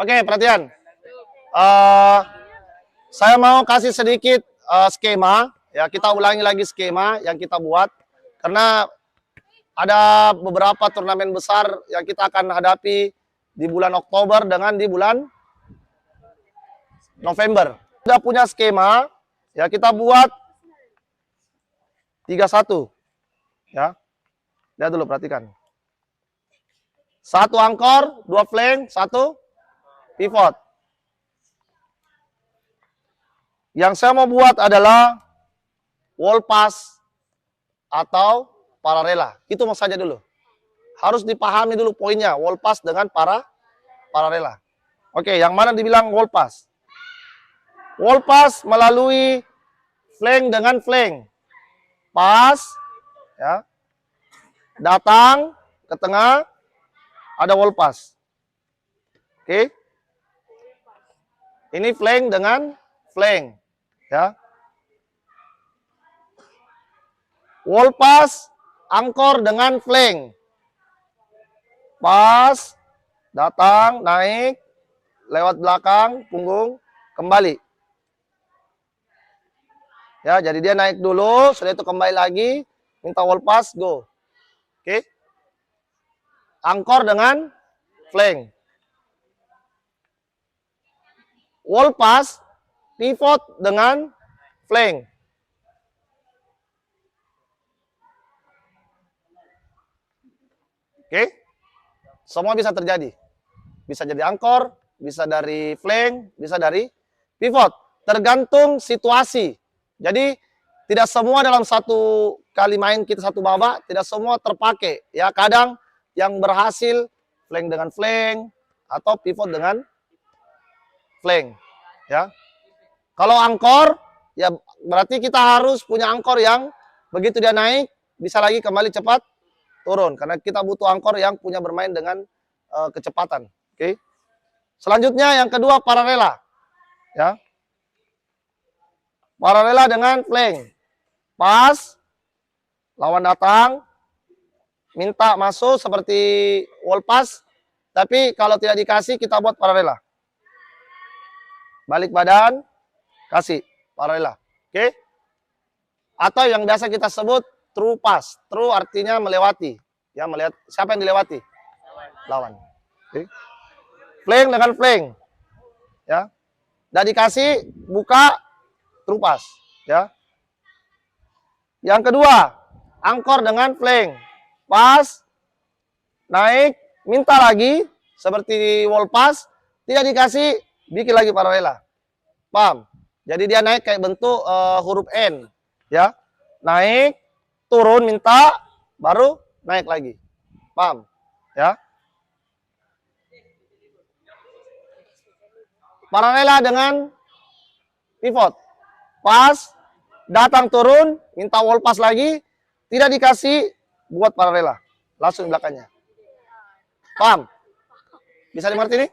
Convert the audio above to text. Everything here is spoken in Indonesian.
Oke, perhatian. Saya mau kasih sedikit skema. Ya, kita ulangi lagi skema yang kita buat. Karena ada beberapa turnamen besar yang kita akan hadapi di bulan Oktober dengan di bulan November. Sudah punya skema, ya kita buat 3-1. Ya. Lihat dulu, perhatikan. 1 angkor, 2 flank, 1 pivot. Yang saya mau buat adalah wall pass atau parallela. Itu mau saja dulu. Harus dipahami dulu poinnya, wall pass dengan parallela. Oke, yang mana dibilang wall pass? Wall pass melalui flank dengan flank. Pas, ya. Datang ke tengah, ada wall pass. Oke. Ini flank dengan flank, ya. Wall pass, angkor dengan flank. Pas, datang, naik, lewat belakang, punggung, kembali. Ya, jadi dia naik dulu, setelah itu kembali lagi, minta wall pass, go. Oke. Angkor dengan flank. Wall pass, pivot dengan flank. Oke. Semua bisa terjadi. Bisa jadi angkor, bisa dari flank, bisa dari pivot. Tergantung situasi. Jadi tidak semua dalam satu kali main kita satu babak, tidak semua terpakai. Ya, kadang yang berhasil flank dengan flank atau pivot dengan flank. Ya. Kalau angkor, ya berarti kita harus punya angkor yang begitu dia naik bisa lagi kembali cepat turun, karena kita butuh angkor yang punya bermain dengan kecepatan. Oke. Selanjutnya yang kedua parallela. Ya. Parallela dengan flank. Pas, lawan datang, minta masuk seperti wall pass, tapi kalau tidak dikasih kita buat parallela. Balik badan, kasih parallela. Oke? Atau yang biasa kita sebut true pass. True artinya melewati. Ya, melihat siapa yang dilewati? Lawan. Oke? Flank dengan flank. Ya. Dan dikasih buka true pass, ya. Yang kedua, angkor dengan flank. Pas, naik, minta lagi, seperti wall pass, tidak dikasih, bikin lagi parallela. Paham? Jadi dia naik kayak bentuk huruf N. Ya. Naik, turun, minta, baru naik lagi. Paham? Ya. Parallela dengan pivot. Pas, datang turun, minta wall pass lagi, tidak dikasih, buat parallela. Langsung belakangnya. Paham? Bisa dimengerti ini?